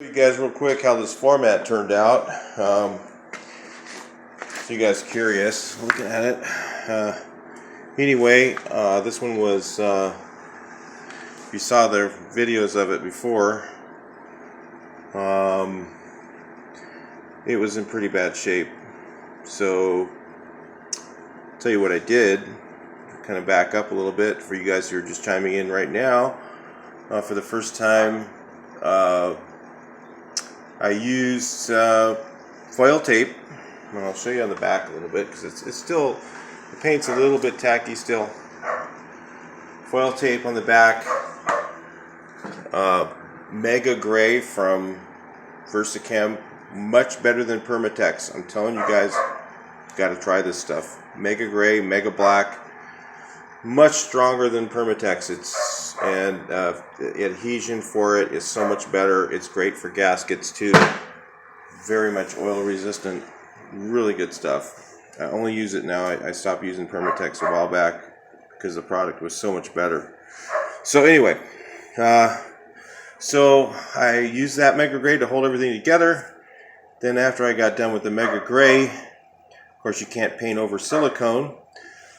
you guys real quick how this format turned out. So you guys curious looking at it. Anyway, this one was, you saw the videos of it before. It was in pretty bad shape. So, I'll tell you what I did. Kind of back up a little bit for you guys who are just chiming in right now. For the first time, I used foil tape. And I'll show you on the back a little bit because it's still, the paint's a little bit tacky still. Foil tape on the back. Mega Gray from Versachem. Much better than Permatex. I'm telling you guys, got to try this stuff. Mega Gray, Mega Black. Much stronger than Permatex. The adhesion for it is so much better. It's great for gaskets too. Very much oil resistant. Really good stuff. I only use it now. I stopped using Permatex a while back because the product was so much better. So anyway, so I used that Mega Gray to hold everything together. Then after I got done with the Mega Gray, of course you can't paint over silicone.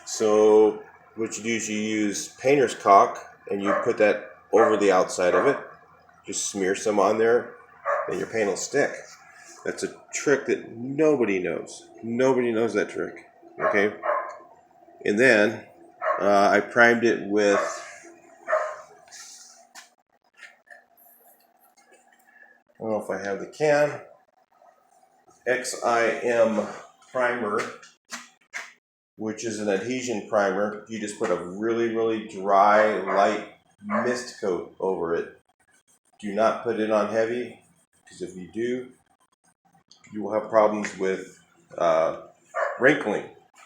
So what you do is you use painter's caulk and you put that over the outside of it. Just smear some on there and your paint will stick. That's a trick that nobody knows. Nobody knows that trick. Okay? And then I primed it with I don't know if I have the can. XIM primer, which is an adhesion primer. You just put a really, really dry, light mist coat over it. Do not put it on heavy, because if you do, you will have problems with wrinkling.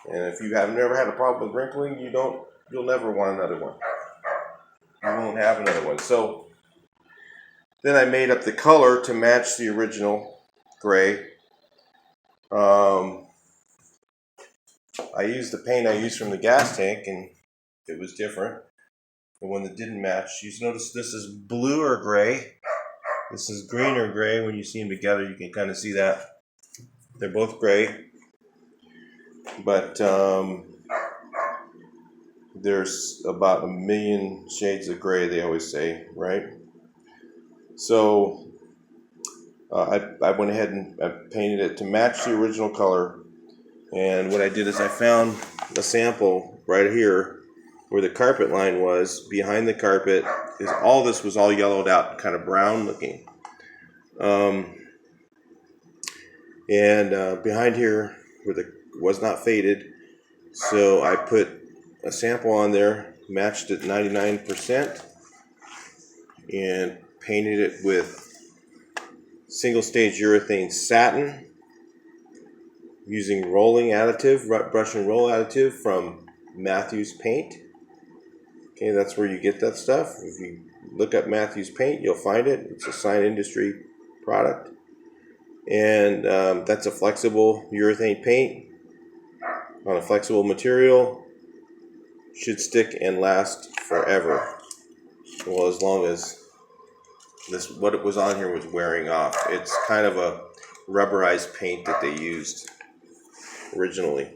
And if you have never had a problem with wrinkling, you'll never want another one. You won't have another one. So then I made up the color to match the original gray. I used the paint I used from the gas tank, and it was different. The one that didn't match. You notice this is blue or gray. This is green or gray. When you see them together, you can kind of see that. They're both gray. But there's about 1 million shades of gray, they always say, right? So I went ahead and I painted it to match the original color. And what I did is I found a sample right here where the carpet line was. Behind the carpet is all this was all yellowed out, kind of brown looking. Behind here where the was not faded, so I put a sample on there, matched it 99%, and painted it with single stage urethane satin using rolling additive, brush and roll additive from Matthews Paint. Okay, that's where you get that stuff. If you look up Matthews Paint, you'll find it. It's a Sign Industry product. And that's a flexible urethane paint on a flexible material. Should stick and last forever. Well, as long as what it was on here was wearing off. It's kind of a rubberized paint that they used originally.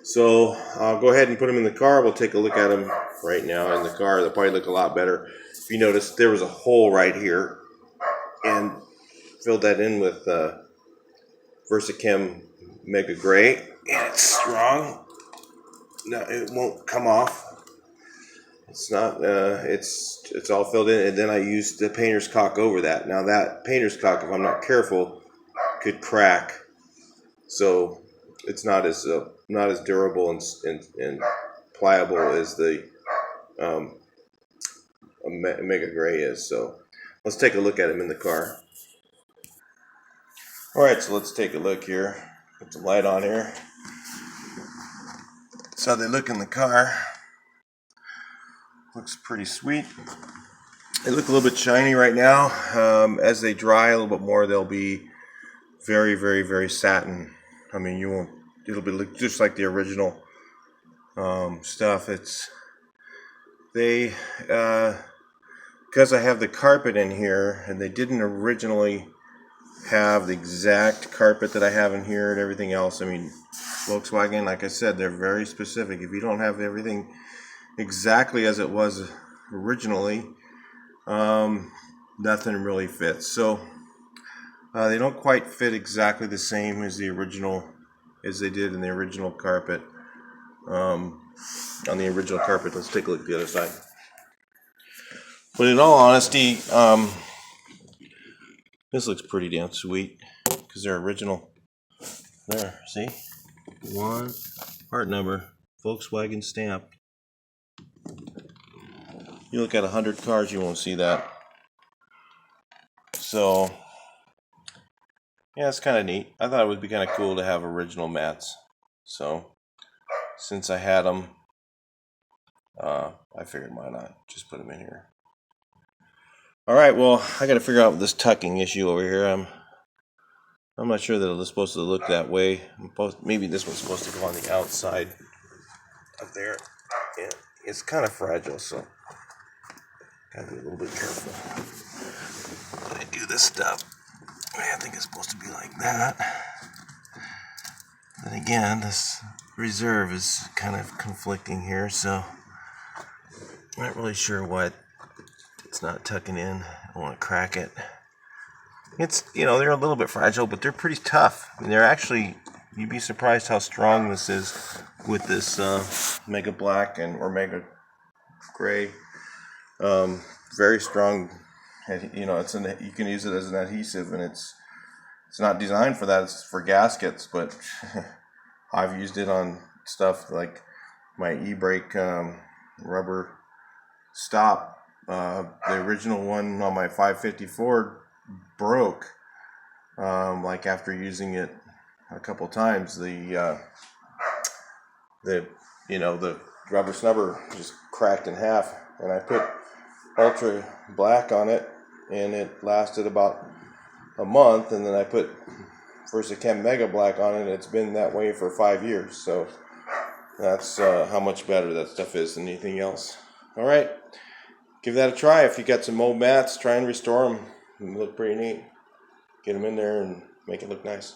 So I'll go ahead and put them in the car. We'll take a look at them right now in the car. They'll probably look a lot better. If you notice, there was a hole right here, and filled that in with Versachem Mega Gray, and it's strong. No, it won't come off. It's not. It's all filled in, and then I used the painter's caulk over that. Now that painter's caulk, if I'm not careful, could crack. So it's not as durable and pliable as the Mega Gray is. So let's take a look at them in the car. All right, so let's take a look here. Put the light on here. That's how they look in the car. Looks pretty sweet. They look a little bit shiny right now. As they dry a little bit more, they'll be very, very, very satin. I mean, it'll be just like the original stuff. Because I have the carpet in here, and they didn't originally have the exact carpet that I have in here and everything else. I mean, Volkswagen, like I said, they're very specific. If you don't have everything exactly as it was originally, nothing really fits. So they don't quite fit exactly the same as the original, as they did in the original carpet. On the original carpet, let's take a look at the other side. But in all honesty, this looks pretty damn sweet because they're original. There, see? One part number, Volkswagen stamp. You look at 100 cars, you won't see that. So, yeah, it's kind of neat. I thought it would be kind of cool to have original mats. So, since I had them, I figured why not just put them in here. All right, well, I got to figure out this tucking issue over here. I'm not sure that it was supposed to look that way. Maybe this one's supposed to go on the outside up there. Yeah, it's kind of fragile, so gotta be a little bit careful when I do this stuff. I think it's supposed to be like that. Then again, this reserve is kind of conflicting here, so I'm not really sure what it's not tucking in. I want to crack it. It's, they're a little bit fragile, but they're pretty tough. I mean, they're actually, you'd be surprised how strong this is with this Mega Black or Mega Gray. Very strong. You can use it as an adhesive, and it's not designed for that. It's for gaskets, but I've used it on stuff like my e-brake rubber stop. The original one on my 550 Ford broke. Like after using it a couple times, the rubber snubber just cracked in half, and I put Ultra Black on it, and it lasted about a month, and then I put Versachem Mega Black on it, and it's been that way for 5 years. So that's how much better that stuff is than anything else. All right, give that a try. If you got some old mats, try and restore them. They look pretty neat. Get them in there and make it look nice.